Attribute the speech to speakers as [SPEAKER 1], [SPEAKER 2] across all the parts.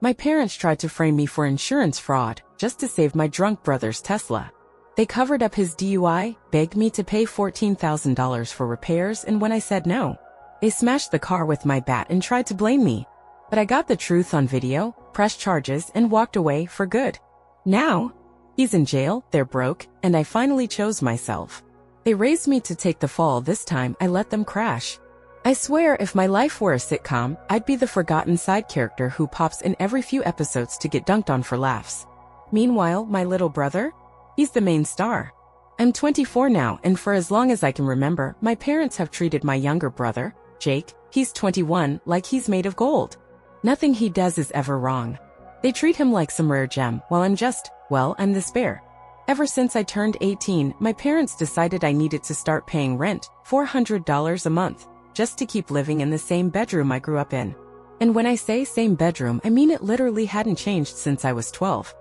[SPEAKER 1] My parents tried to frame me for insurance fraud just to save my drunk brother's Tesla. They covered up his DUI, begged me to pay $14,000 for repairs, and when I said no, they smashed the car with my bat and tried to blame me. But I got the truth on video, pressed charges, and walked away for good. Now, he's in jail, they're broke, and I finally chose myself. They raised me to take the fall. This time I let them crash. I swear if my life were a sitcom, I'd be the forgotten side character who pops in every few episodes to get dunked on for laughs. Meanwhile, my little brother? He's the main star. I'm 24 now, and for as long as I can remember, my parents have treated my younger brother, Jake, he's 21, like he's made of gold. Nothing he does is ever wrong. They treat him like some rare gem, while I'm the spare. Ever since I turned 18, my parents decided I needed to start paying rent, $400 a month, just to keep living in the same bedroom I grew up in. And when I say same bedroom, I mean it literally hadn't changed since I was 12.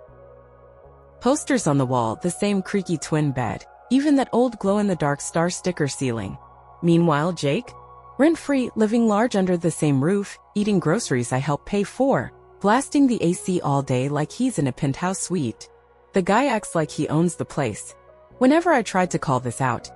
[SPEAKER 1] Posters on the wall, the same creaky twin bed, even that old glow-in-the-dark star sticker ceiling. Meanwhile, Jake? Rent-free, living large under the same roof, eating groceries I help pay for, blasting the AC all day like he's in a penthouse suite. The guy acts like he owns the place. Whenever I tried to call this out,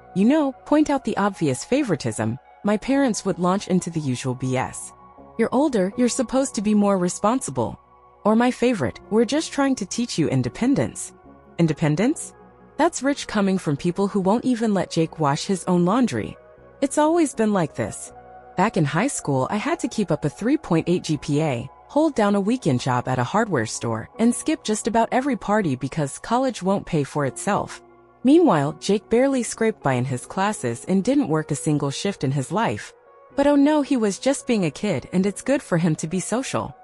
[SPEAKER 1] point out the obvious favoritism, my parents would launch into the usual BS. You're older, you're supposed to be more responsible. Or my favorite, we're just trying to teach you independence. Independence? That's rich coming from people who won't even let Jake wash his own laundry. It's always been like this. Back in high school, I had to keep up a 3.8 GPA, hold down a weekend job at a hardware store, and skip just about every party because college won't pay for itself. Meanwhile, Jake barely scraped by in his classes and didn't work a single shift in his life. But oh no, he was just being a kid, and it's good for him to be social.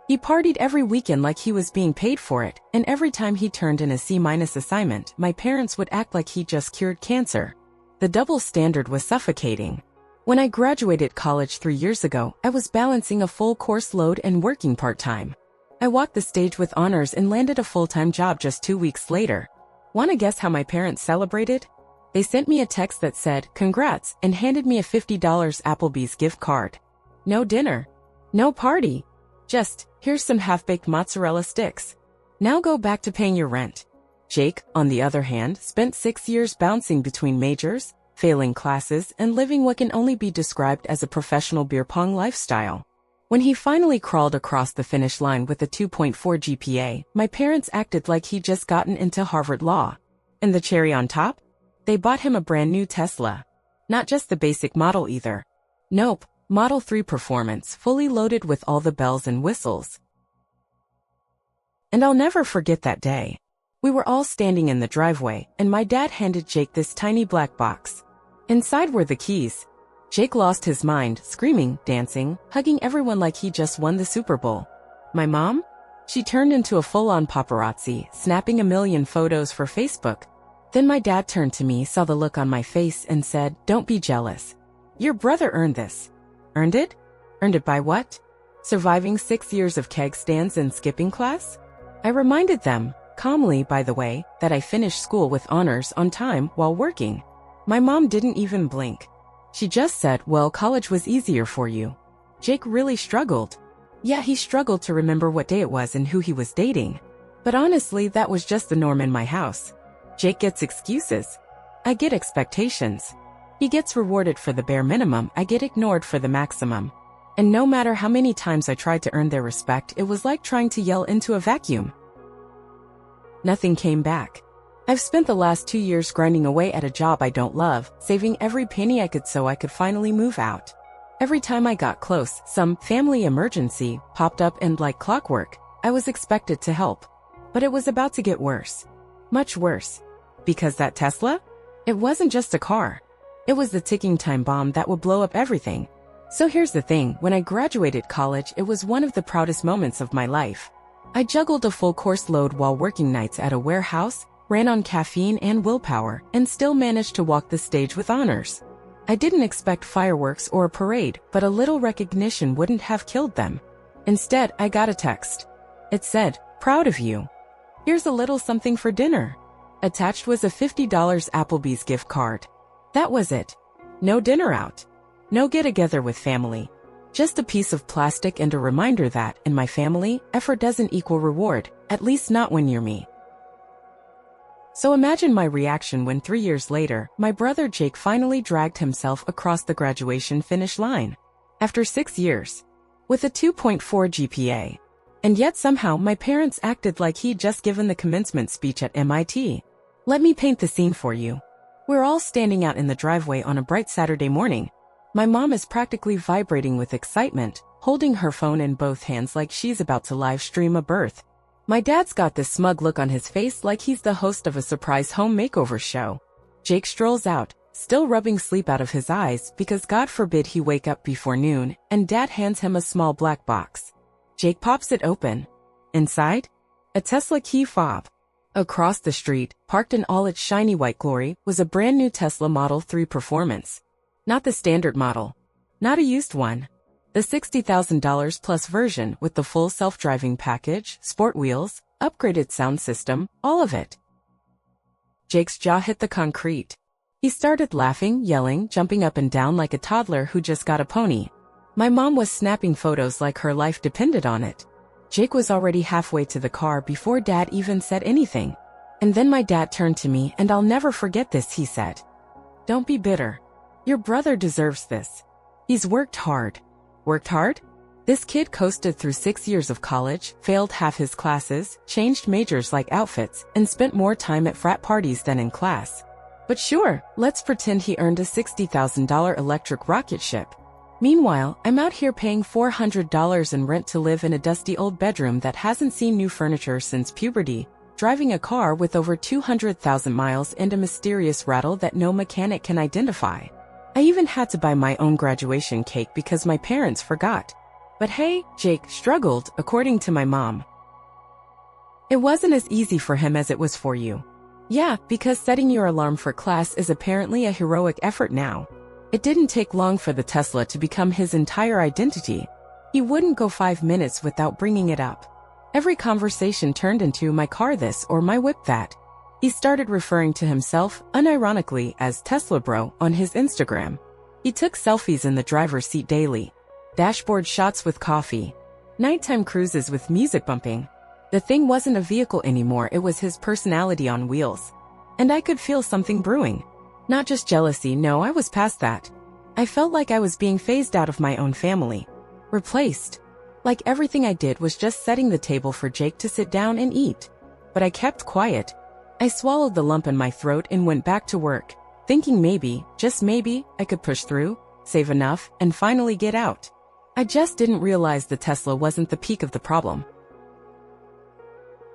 [SPEAKER 1] He partied every weekend like he was being paid for it, and every time he turned in a C- assignment, my parents would act like he just cured cancer. The double standard was suffocating. When I graduated college 3 years ago, I was balancing a full course load and working part-time. I walked the stage with honors and landed a full-time job just 2 weeks later. Wanna guess how my parents celebrated? They sent me a text that said, "Congrats," and handed me a $50 Applebee's gift card. No dinner. No party. Just, here's some half-baked mozzarella sticks. Now go back to paying your rent. Jake, on the other hand, spent 6 years bouncing between majors, failing classes, and living what can only be described as a professional beer pong lifestyle. When he finally crawled across the finish line with a 2.4 GPA, my parents acted like he'd just gotten into Harvard Law. And the cherry on top? They bought him a brand new Tesla. Not just the basic model either. Nope, Model 3 Performance, fully loaded with all the bells and whistles. And I'll never forget that day. We were all standing in the driveway, and my dad handed Jake this tiny black box. Inside were the keys. Jake lost his mind, screaming, dancing, hugging everyone like he just won the Super Bowl. My mom? She turned into a full-on paparazzi, snapping a million photos for Facebook. Then my dad turned to me, saw the look on my face, and said, "Don't be jealous. Your brother earned this." Earned it? Earned it by what? Surviving 6 years of keg stands and skipping class? I reminded them, calmly by the way, that I finished school with honors on time while working. My mom didn't even blink. She just said, "Well, college was easier for you." Jake really struggled. Yeah, he struggled to remember what day it was and who he was dating. But honestly, that was just the norm in my house. Jake gets excuses. I get expectations. He gets rewarded for the bare minimum, I get ignored for the maximum. And no matter how many times I tried to earn their respect, it was like trying to yell into a vacuum. Nothing came back. I've spent the last 2 years grinding away at a job I don't love, saving every penny I could so I could finally move out. Every time I got close, some family emergency popped up and like clockwork, I was expected to help. But it was about to get worse. Much worse. Because that Tesla? It wasn't just a car. It was the ticking time bomb that would blow up everything. So here's the thing, when I graduated college, it was one of the proudest moments of my life. I juggled a full course load while working nights at a warehouse, ran on caffeine and willpower, and still managed to walk the stage with honors. I didn't expect fireworks or a parade, but a little recognition wouldn't have killed them. Instead, I got a text. It said, "Proud of you. Here's a little something for dinner." Attached was a $50 Applebee's gift card. That was it. No dinner out. No get-together with family. Just a piece of plastic and a reminder that, in my family, effort doesn't equal reward, at least not when you're me. So imagine my reaction when 3 years later, my brother Jake finally dragged himself across the graduation finish line. After 6 years. With a 2.4 GPA. And yet somehow my parents acted like he'd just given the commencement speech at MIT. Let me paint the scene for you. We're all standing out in the driveway on a bright Saturday morning. My mom is practically vibrating with excitement, holding her phone in both hands like she's about to live stream a birth. My dad's got this smug look on his face like he's the host of a surprise home makeover show. Jake strolls out, still rubbing sleep out of his eyes because God forbid he wake up before noon, and Dad hands him a small black box. Jake pops it open. Inside? A Tesla key fob. Across the street, parked in all its shiny white glory, was a brand new Tesla Model 3 Performance. Not the standard model. Not a used one. The $60,000 plus version with the full self-driving package, sport wheels, upgraded sound system, all of it. Jake's jaw hit the concrete. He started laughing, yelling, jumping up and down like a toddler who just got a pony. My mom was snapping photos like her life depended on it. Jake was already halfway to the car before Dad even said anything. And then my dad turned to me, and I'll never forget this, he said. Don't be bitter. Your brother deserves this. He's worked hard. Worked hard? This kid coasted through 6 years of college, failed half his classes, changed majors like outfits, and spent more time at frat parties than in class. But sure, let's pretend he earned a $60,000 electric rocket ship. Meanwhile, I'm out here paying $400 in rent to live in a dusty old bedroom that hasn't seen new furniture since puberty, driving a car with over 200,000 miles and a mysterious rattle that no mechanic can identify. I even had to buy my own graduation cake because my parents forgot. But hey, Jake struggled, according to my mom. It wasn't as easy for him as it was for you. Yeah, because setting your alarm for class is apparently a heroic effort now. It didn't take long for the Tesla to become his entire identity. He wouldn't go 5 minutes without bringing it up. Every conversation turned into my car this or my whip that. He started referring to himself, unironically, as Tesla Bro on his Instagram. He took selfies in the driver's seat daily. Dashboard shots with coffee. Nighttime cruises with music bumping. The thing wasn't a vehicle anymore, it was his personality on wheels. And I could feel something brewing. Not just jealousy, no, I was past that. I felt like I was being phased out of my own family. Replaced. Like everything I did was just setting the table for Jake to sit down and eat. But I kept quiet. I swallowed the lump in my throat and went back to work, thinking maybe, just maybe, I could push through, save enough, and finally get out. I just didn't realize the Tesla wasn't the peak of the problem.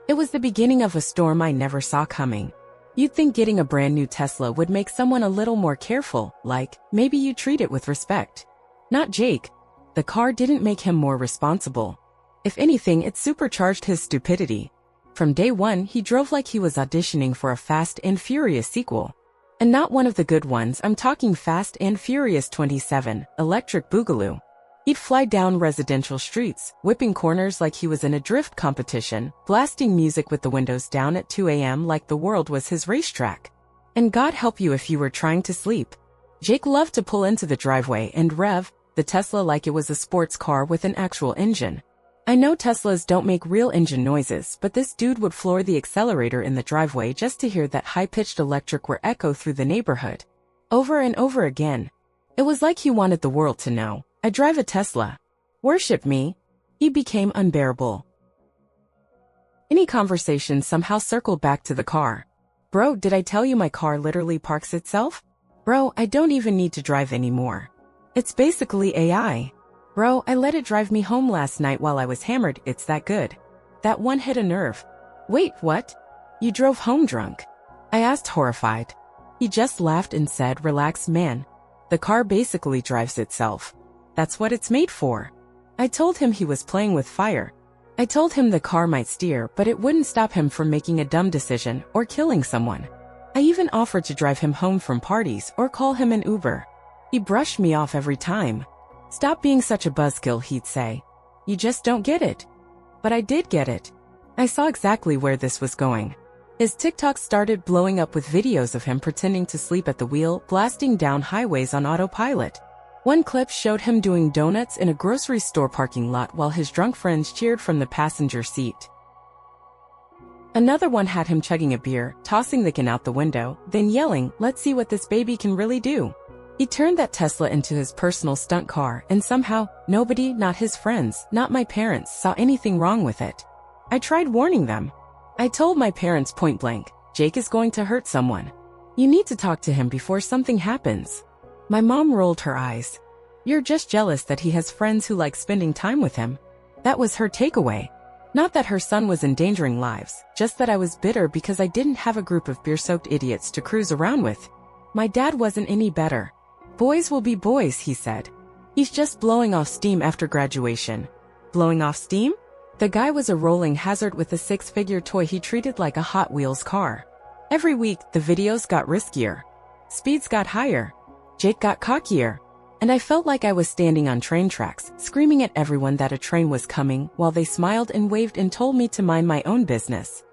[SPEAKER 1] It was the beginning of a storm I never saw coming. You'd think getting a brand new Tesla would make someone a little more careful, like, maybe you treat it with respect. Not Jake. The car didn't make him more responsible. If anything, it supercharged his stupidity. From day one, he drove like he was auditioning for a Fast and Furious sequel. And not one of the good ones, I'm talking Fast and Furious 27, Electric Boogaloo. He'd fly down residential streets, whipping corners like he was in a drift competition, blasting music with the windows down at 2 a.m. like the world was his racetrack. And God help you if you were trying to sleep. Jake loved to pull into the driveway and rev the Tesla like it was a sports car with an actual engine. I know Teslas don't make real engine noises, but this dude would floor the accelerator in the driveway just to hear that high-pitched electric whir echo through the neighborhood. Over and over again. It was like he wanted the world to know. I drive a Tesla. Worship me. He became unbearable. Any conversation somehow circled back to the car. Bro, did I tell you my car literally parks itself? Bro, I don't even need to drive anymore. It's basically AI. Bro, I let it drive me home last night while I was hammered, it's that good. That one hit a nerve. Wait, what? You drove home drunk? I asked, horrified. He just laughed and said, relax, man. The car basically drives itself. That's what it's made for. I told him he was playing with fire. I told him the car might steer, but it wouldn't stop him from making a dumb decision or killing someone. I even offered to drive him home from parties or call him an Uber. He brushed me off every time. Stop being such a buzzkill, he'd say. You just don't get it. But I did get it. I saw exactly where this was going. His TikTok started blowing up with videos of him pretending to sleep at the wheel, blasting down highways on autopilot. One clip showed him doing donuts in a grocery store parking lot while his drunk friends cheered from the passenger seat. Another one had him chugging a beer, tossing the can out the window, then yelling, "Let's see what this baby can really do." He turned that Tesla into his personal stunt car, and somehow, nobody, not his friends, not my parents, saw anything wrong with it. I tried warning them. I told my parents point blank, "Jake is going to hurt someone. You need to talk to him before something happens." My mom rolled her eyes. "You're just jealous that he has friends who like spending time with him." That was her takeaway. Not that her son was endangering lives, just that I was bitter because I didn't have a group of beer-soaked idiots to cruise around with. My dad wasn't any better. "Boys will be boys," he said. "He's just blowing off steam after graduation." Blowing off steam? The guy was a rolling hazard with a six-figure toy he treated like a Hot Wheels car. Every week, the videos got riskier. Speeds got higher. Jake got cockier. And I felt like I was standing on train tracks, screaming at everyone that a train was coming, while they smiled and waved and told me to mind my own business.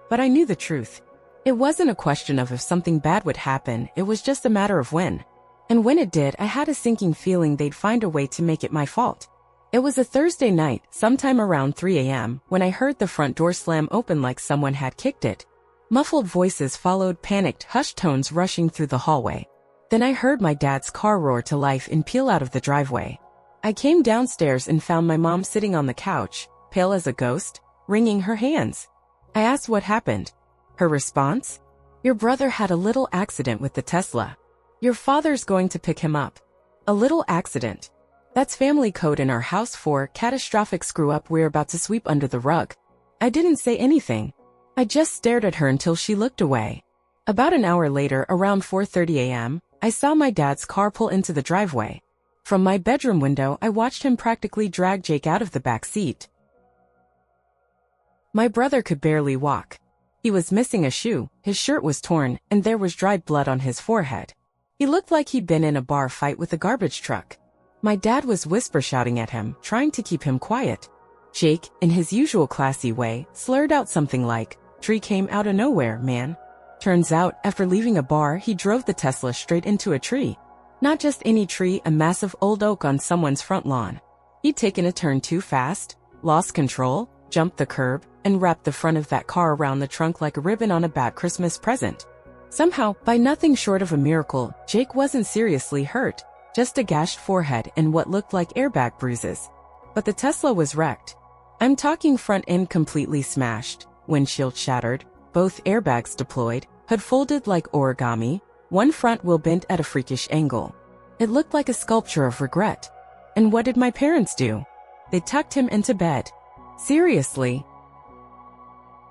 [SPEAKER 1] But I knew the truth. It wasn't a question of if something bad would happen, it was just a matter of when. And when it did, I had a sinking feeling they'd find a way to make it my fault. It was a Thursday night, sometime around 3 a.m., when I heard the front door slam open like someone had kicked it. Muffled voices followed panicked, hushed tones rushing through the hallway. Then I heard my dad's car roar to life and peel out of the driveway. I came downstairs and found my mom sitting on the couch, pale as a ghost, wringing her hands. I asked what happened. Her response? "Your brother had a little accident with the Tesla. Your father's going to pick him up." A little accident. That's family code in our house for catastrophic screw-up we're about to sweep under the rug. I didn't say anything. I just stared at her until she looked away. About an hour later, around 4:30 a.m., I saw my dad's car pull into the driveway. From my bedroom window, I watched him practically drag Jake out of the back seat. My brother could barely walk. He was missing a shoe, his shirt was torn, and there was dried blood on his forehead. He looked like he'd been in a bar fight with a garbage truck. My dad was whisper-shouting at him, trying to keep him quiet. Jake, in his usual classy way, slurred out something like, "Tree came out of nowhere, man." Turns out, after leaving a bar, he drove the Tesla straight into a tree. Not just any tree, a massive old oak on someone's front lawn. He'd taken a turn too fast, lost control, jumped the curb, and wrapped the front of that car around the trunk like a ribbon on a bad Christmas present. Somehow, by nothing short of a miracle, Jake wasn't seriously hurt, just a gashed forehead and what looked like airbag bruises. But the Tesla was wrecked. I'm talking front end completely smashed, windshield shattered, both airbags deployed, hood folded like origami, one front wheel bent at a freakish angle. It looked like a sculpture of regret. And what did my parents do? They tucked him into bed. Seriously.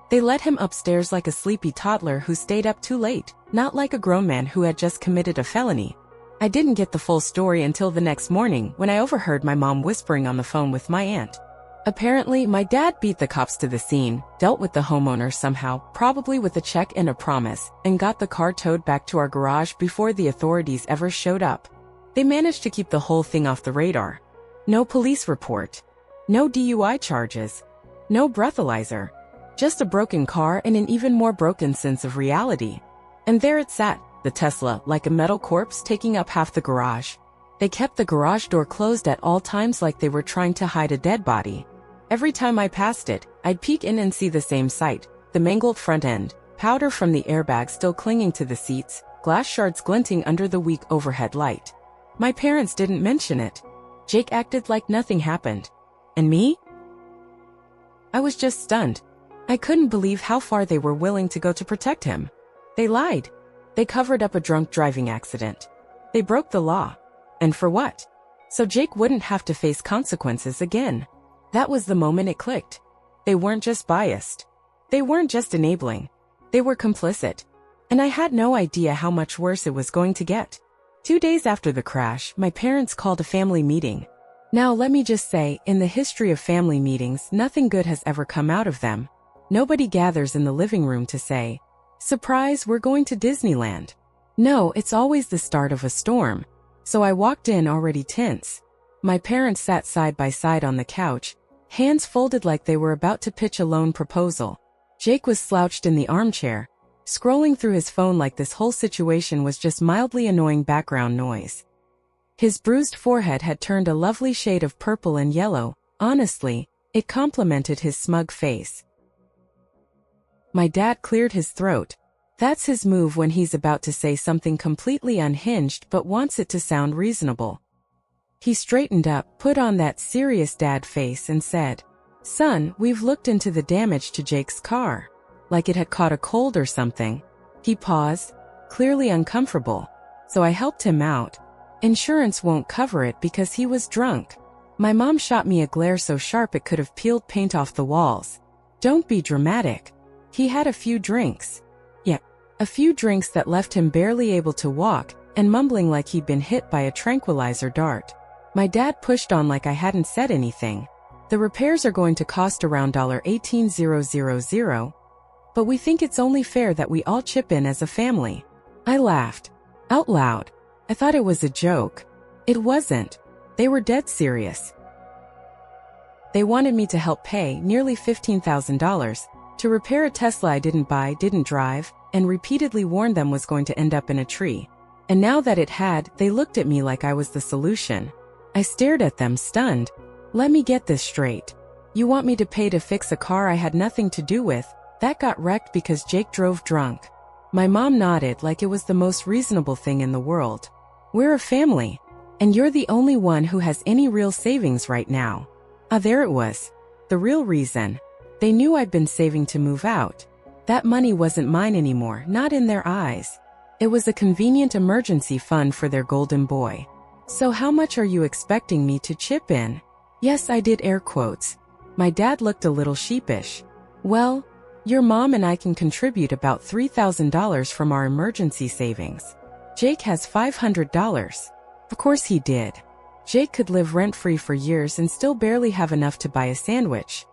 [SPEAKER 1] They let him upstairs like a sleepy toddler who stayed up too late, not like a grown man who had just committed a felony. I didn't get the full story until the next morning when I overheard my mom whispering on the phone with my aunt. Apparently, my dad beat the cops to the scene, dealt with the homeowner somehow, probably with a check and a promise, and got the car towed back to our garage before the authorities ever showed up. They managed to keep the whole thing off the radar. No police report. No DUI charges. No breathalyzer. Just a broken car and an even more broken sense of reality. And there it sat, the Tesla, like a metal corpse taking up half the garage. They kept the garage door closed at all times like they were trying to hide a dead body. Every time I passed it, I'd peek in and see the same sight, the mangled front end, powder from the airbag still clinging to the seats, glass shards glinting under the weak overhead light. My parents didn't mention it. Jake acted like nothing happened. And me? I was just stunned. I couldn't believe how far they were willing to go to protect him. They lied. They covered up a drunk driving accident. They broke the law. And for what? So Jake wouldn't have to face consequences again. That was the moment it clicked. They weren't just biased. They weren't just enabling. They were complicit. And I had no idea how much worse it was going to get. 2 days after the crash, my parents called a family meeting. Now let me just say, in the history of family meetings, nothing good has ever come out of them. Nobody gathers in the living room to say, "Surprise, we're going to Disneyland." No, it's always the start of a storm. So I walked in already tense. My parents sat side by side on the couch, hands folded like they were about to pitch a loan proposal. Jake was slouched in the armchair, scrolling through his phone like this whole situation was just mildly annoying background noise. His bruised forehead had turned a lovely shade of purple and yellow. Honestly, it complemented his smug face. My dad cleared his throat. That's his move when he's about to say something completely unhinged but wants it to sound reasonable. He straightened up, put on that serious dad face and said, "Son, we've looked into the damage to Jake's car. Like it had caught a cold or something." He paused, clearly uncomfortable. So I helped him out. Insurance won't cover it because he was drunk. My mom shot me a glare so sharp it could have peeled paint off the walls. Don't be dramatic. He had a few drinks. Yeah, a few drinks that left him barely able to walk and mumbling like he'd been hit by a tranquilizer dart. My dad pushed on like I hadn't said anything. The repairs are going to cost around $18,000, but we think it's only fair that we all chip in as a family. I laughed. Out loud. I thought it was a joke. It wasn't. They were dead serious. They wanted me to help pay nearly $15,000 to repair a Tesla I didn't buy, didn't drive, and repeatedly warned them was going to end up in a tree. And now that it had, they looked at me like I was the solution. I stared at them, stunned. Let me get this straight. You want me to pay to fix a car I had nothing to do with, that got wrecked because Jake drove drunk? My mom nodded like it was the most reasonable thing in the world. We're a family. And you're the only one who has any real savings right now. There it was. The real reason. They knew I'd been saving to move out. That money wasn't mine anymore, not in their eyes. It was a convenient emergency fund for their golden boy. So how much are you expecting me to chip in? Yes, I did air quotes. My dad looked a little sheepish. Well, your mom and I can contribute about $3,000 from our emergency savings. Jake has $500. Of course he did. Jake could live rent-free for years and still barely have enough to buy a sandwich.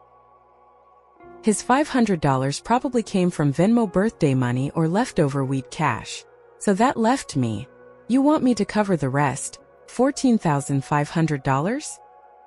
[SPEAKER 1] His $500 probably came from Venmo birthday money or leftover weed cash. So that left me. You want me to cover the rest? $14,500?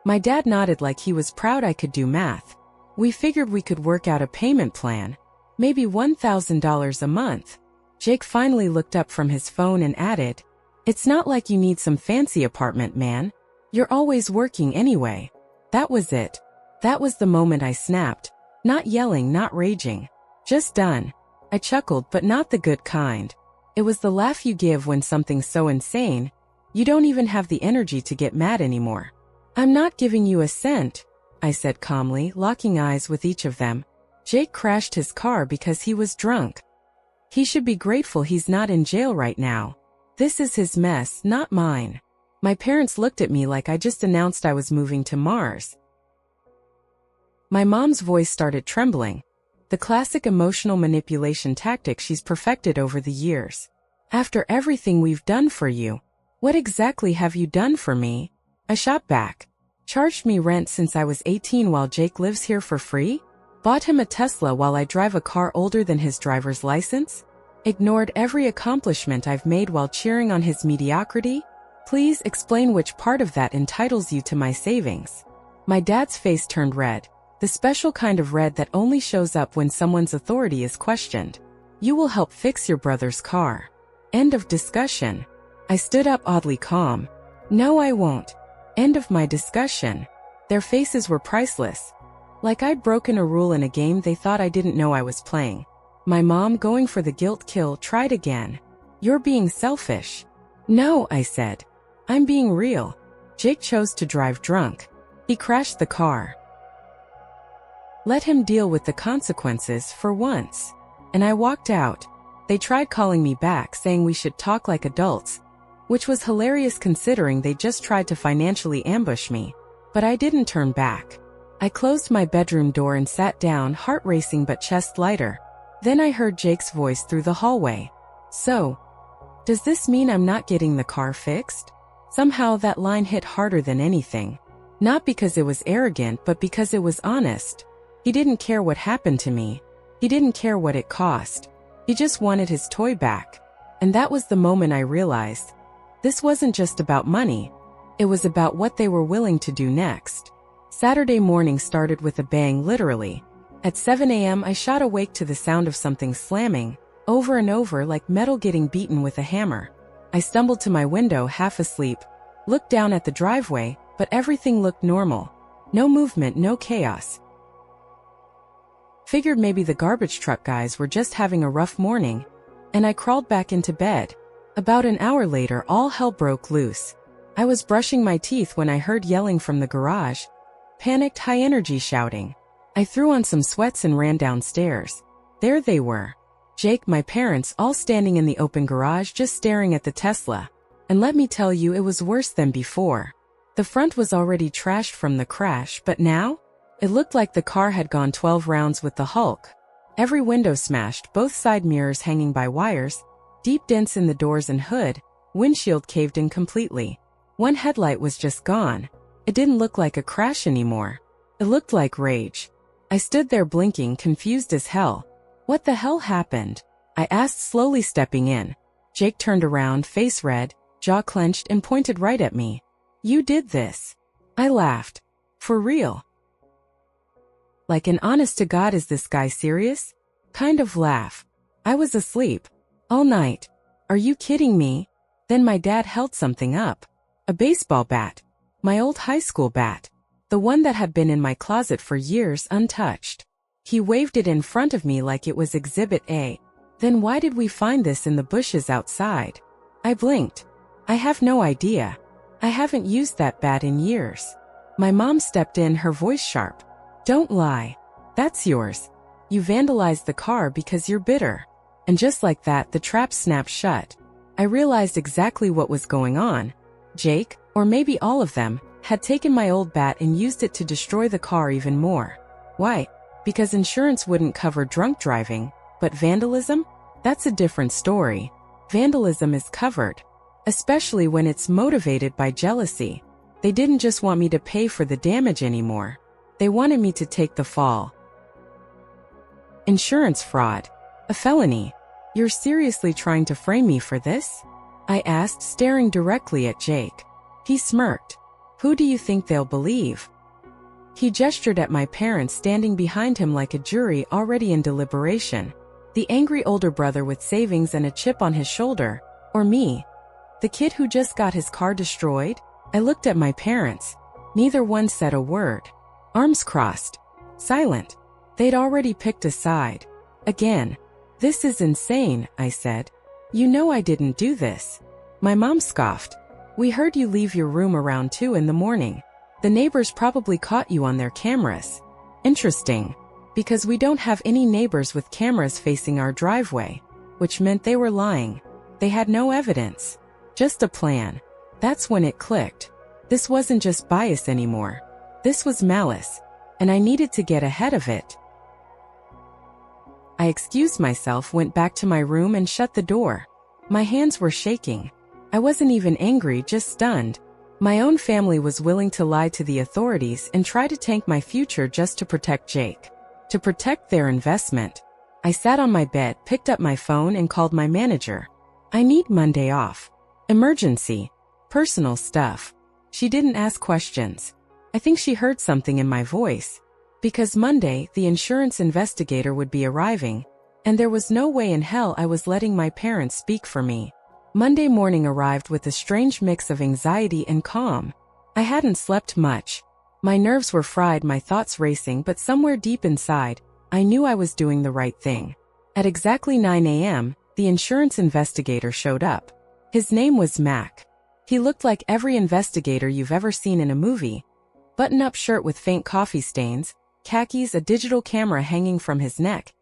[SPEAKER 1] My dad nodded like he was proud I could do math. We figured we could work out a payment plan. Maybe $1,000 a month. Jake finally looked up from his phone and added, "It's not like you need some fancy apartment, man. You're always working anyway." That was it. That was the moment I snapped. Not yelling, not raging. Just done. I chuckled, but not the good kind. It was the laugh you give when something's so insane, you don't even have the energy to get mad anymore. "I'm not giving you a cent," I said calmly, locking eyes with each of them. Jake crashed his car because he was drunk. He should be grateful he's not in jail right now. This is his mess, not mine. My parents looked at me like I just announced I was moving to Mars. My mom's voice started trembling. The classic emotional manipulation tactic she's perfected over the years. "After everything we've done for you, what exactly have you done for me?" I shot back. "Charged me rent since I was 18 while Jake lives here for free? Bought him a Tesla while I drive a car older than his driver's license? Ignored every accomplishment I've made while cheering on his mediocrity? Please explain which part of that entitles you to my savings." My dad's face turned red. The special kind of red that only shows up when someone's authority is questioned. "You will help fix your brother's car. End of discussion." I stood up oddly calm. "No, I won't. End of my discussion." Their faces were priceless. Like I'd broken a rule in a game they thought I didn't know I was playing. My mom, going for the guilt kill, tried again. "You're being selfish." "No," I said. "I'm being real. Jake chose to drive drunk. He crashed the car. Let him deal with the consequences for once." And I walked out. They tried calling me back, saying we should talk like adults, which was hilarious considering they just tried to financially ambush me. But I didn't turn back. I closed my bedroom door and sat down, heart racing but chest lighter. Then I heard Jake's voice through the hallway. "So, does this mean I'm not getting the car fixed?" Somehow that line hit harder than anything. Not because it was arrogant, but because it was honest. He didn't care what happened to me. He didn't care what it cost. He just wanted his toy back. And that was the moment I realized this wasn't just about money. It was about what they were willing to do next. Saturday morning started with a bang, literally. At 7 a.m. I shot awake to the sound of something slamming, over and over like metal getting beaten with a hammer. I stumbled to my window, half asleep. Looked down at the driveway, but everything looked normal. No movement, no chaos. Figured maybe the garbage truck guys were just having a rough morning, and I crawled back into bed. About an hour later, all hell broke loose. I was brushing my teeth when I heard yelling from the garage. Panicked, high-energy shouting. I threw on some sweats and ran downstairs. There they were. Jake, my parents, all standing in the open garage just staring at the Tesla. And let me tell you, it was worse than before. The front was already trashed from the crash, but now? It looked like the car had gone 12 rounds with the Hulk. Every window smashed, both side mirrors hanging by wires, deep dents in the doors and hood, windshield caved in completely. One headlight was just gone. It didn't look like a crash anymore. It looked like rage. I stood there blinking, confused as hell. What the hell happened? I asked, slowly stepping in. Jake turned around, face red, jaw clenched, and pointed right at me. You did this. I laughed. For real? Like an honest to God, is this guy serious? Kind of laugh. I was asleep. All night. Are you kidding me? Then my dad held something up. A baseball bat. My old high school bat. The one that had been in my closet for years untouched. He waved it in front of me like it was Exhibit A. Then why did we find this in the bushes outside? I blinked. I have no idea. I haven't used that bat in years. My mom stepped in, her voice sharp. Don't lie. That's yours. You vandalized the car because you're bitter. And just like that, the trap snapped shut. I realized exactly what was going on. Jake, or maybe all of them, had taken my old bat and used it to destroy the car even more. Why? Because insurance wouldn't cover drunk driving, but vandalism? That's a different story. Vandalism is covered. Especially when it's motivated by jealousy. They didn't just want me to pay for the damage anymore. They wanted me to take the fall. Insurance fraud. A felony. You're seriously trying to frame me for this? I asked, staring directly at Jake. He smirked. Who do you think they'll believe? He gestured at my parents standing behind him like a jury already in deliberation. The angry older brother with savings and a chip on his shoulder. Or me. The kid who just got his car destroyed? I looked at my parents. Neither one said a word. Arms crossed. Silent. They'd already picked a side. Again. This is insane, I said. You know I didn't do this. My mom scoffed. We heard you leave your room around 2 in the morning. The neighbors probably caught you on their cameras. Interesting. Because we don't have any neighbors with cameras facing our driveway. Which meant they were lying. They had no evidence. Just a plan. That's when it clicked. This wasn't just bias anymore. This was malice. And I needed to get ahead of it. I excused myself, went back to my room and shut the door. My hands were shaking. I wasn't even angry, just stunned. My own family was willing to lie to the authorities and try to tank my future just to protect Jake. To protect their investment. I sat on my bed, picked up my phone and called my manager. I need Monday off. Emergency. Personal stuff. She didn't ask questions. I think she heard something in my voice. Because Monday, the insurance investigator would be arriving, and there was no way in hell I was letting my parents speak for me. Monday morning arrived with a strange mix of anxiety and calm. I hadn't slept much. My nerves were fried, my thoughts racing, but somewhere deep inside, I knew I was doing the right thing. At exactly 9 a.m., the insurance investigator showed up. His name was Mac. He looked like every investigator you've ever seen in a movie. Button-up shirt with faint coffee stains, khakis, a digital camera hanging from his neck,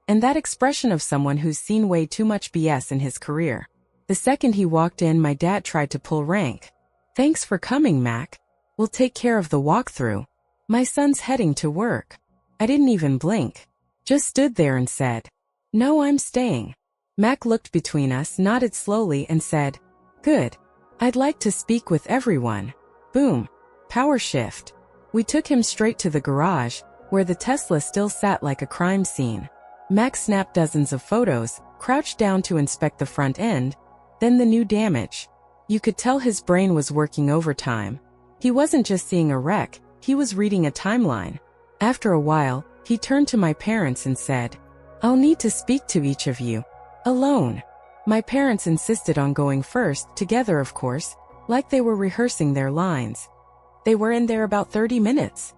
[SPEAKER 1] and that expression of someone who's seen way too much BS in his career. The second he walked in, my dad tried to pull rank. Thanks for coming, Mac. We'll take care of the walkthrough. My son's heading to work. I didn't even blink. Just stood there and said, No, I'm staying. Mac looked between us, nodded slowly and said, Good. I'd like to speak with everyone. Boom. Power shift. We took him straight to the garage, where the Tesla still sat like a crime scene. Max snapped dozens of photos, crouched down to inspect the front end, then the new damage. You could tell his brain was working overtime. He wasn't just seeing a wreck, he was reading a timeline. After a while, he turned to my parents and said, I'll need to speak to each of you. Alone. My parents insisted on going first, together of course, like they were rehearsing their lines. They were in there about 30 minutes.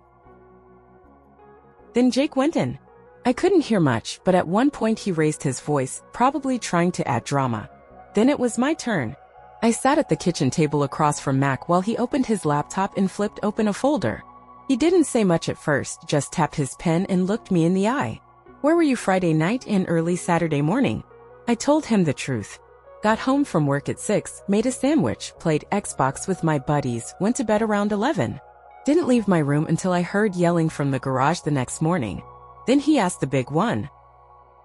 [SPEAKER 1] Then Jake went in. I couldn't hear much, but at one point he raised his voice, probably trying to add drama. Then it was my turn. I sat at the kitchen table across from Mac while he opened his laptop and flipped open a folder. He didn't say much at first, just tapped his pen and looked me in the eye. Where were you Friday night and early Saturday morning? I told him the truth. Got home from work at 6, made a sandwich, played Xbox with my buddies, went to bed around 11. Didn't leave my room until I heard yelling from the garage the next morning. Then he asked the big one.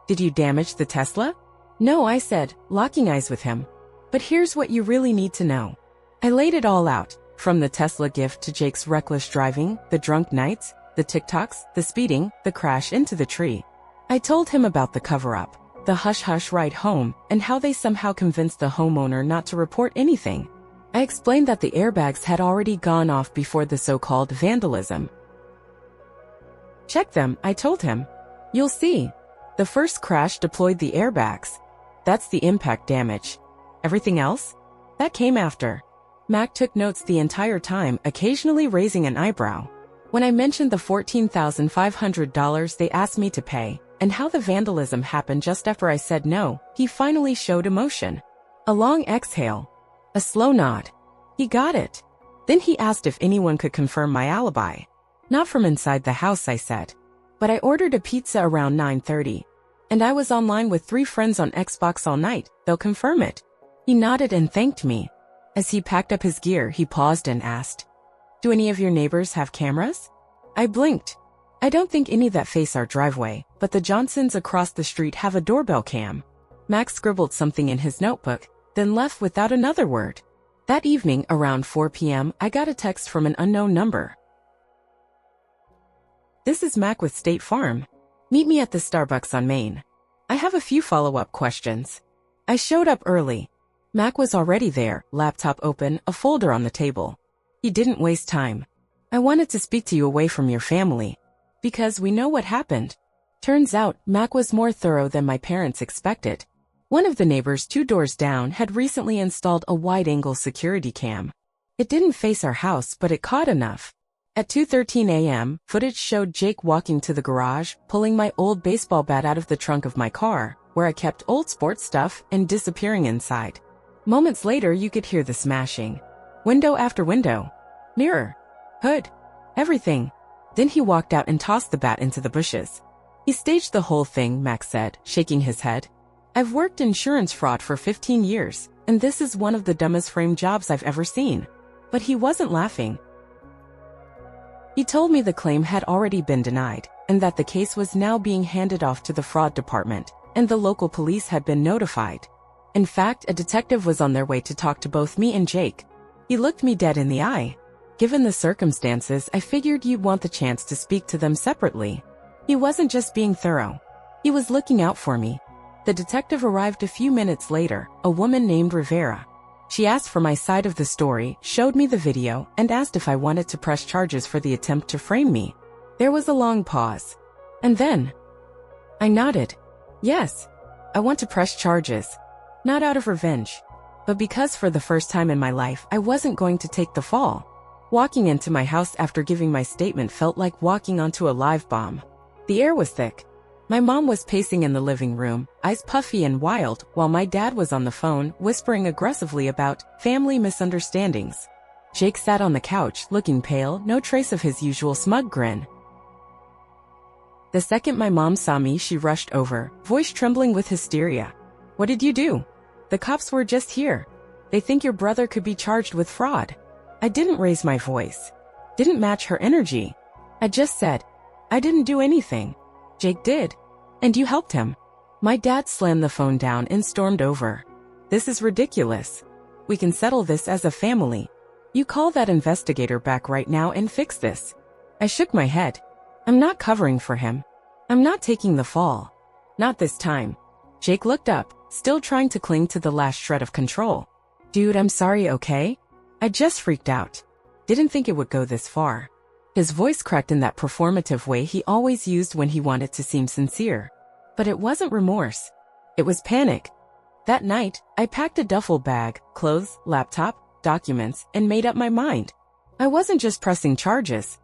[SPEAKER 1] Did you damage the Tesla? No, I said, locking eyes with him. But here's what you really need to know. I laid it all out, from the Tesla gift to Jake's reckless driving, the drunk nights, the TikToks, the speeding, the crash into the tree. I told him about the cover-up, the hush-hush ride home, and how they somehow convinced the homeowner not to report anything. I explained that the airbags had already gone off before the so-called vandalism. Check them, I told him. You'll see. The first crash deployed the airbags. That's the impact damage. Everything else? That came after. Mac took notes the entire time, occasionally raising an eyebrow. When I mentioned the $14,500 they asked me to pay, and how the vandalism happened just after I said no, he finally showed emotion. A long exhale. A slow nod. He got it. Then he asked if anyone could confirm my alibi. Not from inside the house, I said. But I ordered a pizza around 9:30. And I was online with 3 friends on Xbox all night, they'll confirm it. He nodded and thanked me. As he packed up his gear, he paused and asked, Do any of your neighbors have cameras? I blinked. I don't think any that face our driveway, but the Johnsons across the street have a doorbell cam. Max scribbled something in his notebook, then left without another word. That evening, around 4 p.m., I got a text from an unknown number. This is Mac with State Farm. Meet me at the Starbucks on Main. I have a few follow-up questions. I showed up early. Mac was already there, laptop open, a folder on the table. He didn't waste time. I wanted to speak to you away from your family. Because we know what happened. Turns out, Mac was more thorough than my parents expected. One of the neighbors 2 doors down had recently installed a wide-angle security cam. It didn't face our house, but it caught enough. At 2:13 a.m., footage showed Jake walking to the garage, pulling my old baseball bat out of the trunk of my car, where I kept old sports stuff, and disappearing inside. Moments later, you could hear the smashing. Window after window. Mirror. Hood. Everything. Then he walked out and tossed the bat into the bushes. He staged the whole thing, Max said, shaking his head. I've worked insurance fraud for 15 years, and this is one of the dumbest frame jobs I've ever seen. But he wasn't laughing. He told me the claim had already been denied, and that the case was now being handed off to the fraud department, and the local police had been notified. In fact, a detective was on their way to talk to both me and Jake. He looked me dead in the eye. Given the circumstances, I figured you'd want the chance to speak to them separately. He wasn't just being thorough. He was looking out for me. The detective arrived a few minutes later, a woman named Rivera. She asked for my side of the story, showed me the video, and asked if I wanted to press charges for the attempt to frame me. There was a long pause. And then, I nodded. Yes, I want to press charges. Not out of revenge, but because for the first time in my life, I wasn't going to take the fall. Walking into my house after giving my statement felt like walking onto a live bomb. The air was thick. My mom was pacing in the living room, eyes puffy and wild, while my dad was on the phone, whispering aggressively about family misunderstandings. Jake sat on the couch, looking pale, no trace of his usual smug grin. The second my mom saw me, she rushed over, voice trembling with hysteria. What did you do? The cops were just here. They think your brother could be charged with fraud. I didn't raise my voice. Didn't match her energy. I just said, I didn't do anything. Jake did. And you helped him. My dad slammed the phone down and stormed over. This is ridiculous. We can settle this as a family. You call that investigator back right now and fix this. I shook my head. I'm not covering for him. I'm not taking the fall. Not this time. Jake looked up, still trying to cling to the last shred of control. Dude, I'm sorry, okay? I just freaked out. Didn't think it would go this far. His voice cracked in that performative way he always used when he wanted to seem sincere. But it wasn't remorse. It was panic. That night, I packed a duffel bag, clothes, laptop, documents, and made up my mind. I wasn't just pressing charges.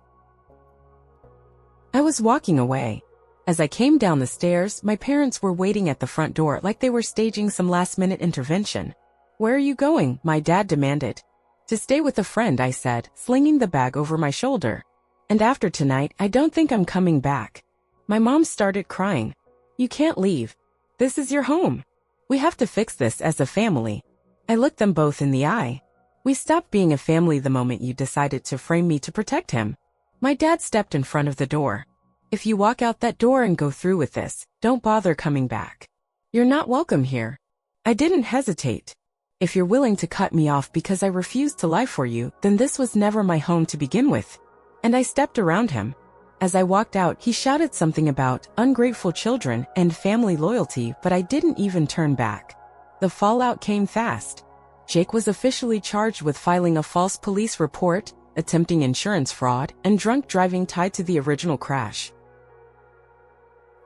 [SPEAKER 1] I was walking away. As I came down the stairs, my parents were waiting at the front door like they were staging some last-minute intervention. "Where are you going?" my dad demanded. "To stay with a friend," I said, slinging the bag over my shoulder. "And after tonight, I don't think I'm coming back." My mom started crying. "You can't leave. This is your home. We have to fix this as a family." I looked them both in the eye. "We stopped being a family the moment you decided to frame me to protect him." My dad stepped in front of the door. "If you walk out that door and go through with this, don't bother coming back. You're not welcome here." I didn't hesitate. "If you're willing to cut me off because I refuse to lie for you, then this was never my home to begin with." And I stepped around him. As I walked out, he shouted something about ungrateful children and family loyalty, but I didn't even turn back. The fallout came fast. Jake was officially charged with filing a false police report, attempting insurance fraud, and drunk driving tied to the original crash.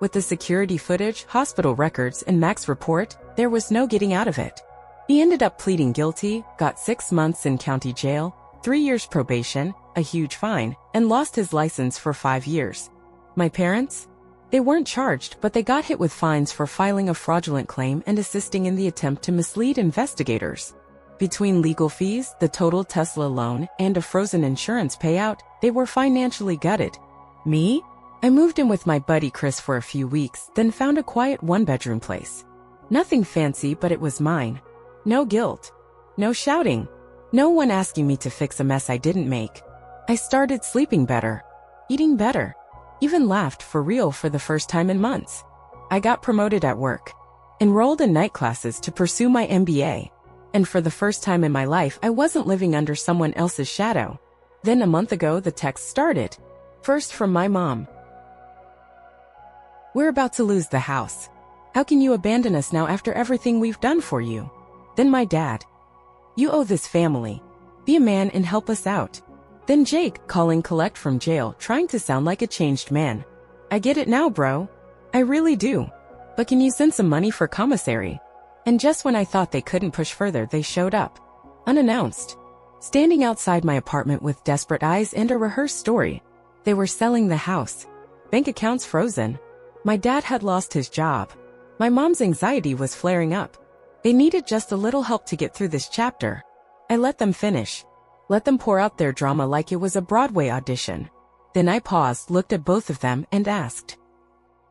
[SPEAKER 1] With the security footage, hospital records, and Mac's report, there was no getting out of it. He ended up pleading guilty, got 6 months in county jail, 3 years probation, a huge fine, and lost his license for 5 years. My parents? They weren't charged, but they got hit with fines for filing a fraudulent claim and assisting in the attempt to mislead investigators. Between legal fees, the total Tesla loan, and a frozen insurance payout, they were financially gutted. Me? I moved in with my buddy Chris for a few weeks, then found a quiet one-bedroom place. Nothing fancy, but it was mine. No guilt. No shouting. No one asking me to fix a mess I didn't make. I started sleeping better. Eating better. Even laughed for real for the first time in months. I got promoted at work. Enrolled in night classes to pursue my MBA. And for the first time in my life, I wasn't living under someone else's shadow. Then a month ago, the text started. First from my mom. "We're about to lose the house. How can you abandon us now after everything we've done for you?" Then my dad. "You owe this family. Be a man and help us out." Then Jake, calling collect from jail, trying to sound like a changed man. "I get it now, bro. I really do. But can you send some money for commissary?" And just when I thought they couldn't push further, they showed up. Unannounced. Standing outside my apartment with desperate eyes and a rehearsed story. They were selling the house. Bank accounts frozen. My dad had lost his job. My mom's anxiety was flaring up. They needed just a little help to get through this chapter. I let them finish. Let them pour out their drama like it was a Broadway audition. Then I paused, looked at both of them, and asked,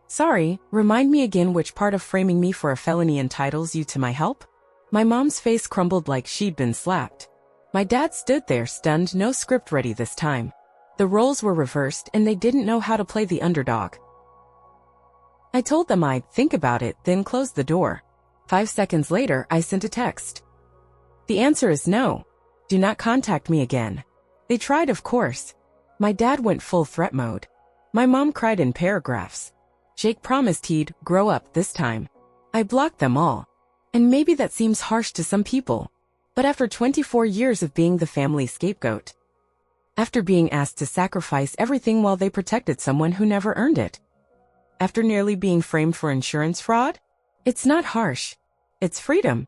[SPEAKER 1] "Sorry, remind me again which part of framing me for a felony entitles you to my help?" My mom's face crumbled like she'd been slapped. My dad stood there, stunned, no script ready this time. The roles were reversed, and they didn't know how to play the underdog. I told them I'd think about it, then closed the door. 5 seconds later, I sent a text. "The answer is no. Do not contact me again." They tried, of course. My dad went full threat mode. My mom cried in paragraphs. Jake promised he'd grow up this time. I blocked them all. And maybe that seems harsh to some people. But after 24 years of being the family scapegoat, after being asked to sacrifice everything while they protected someone who never earned it, after nearly being framed for insurance fraud, it's not harsh. It's freedom.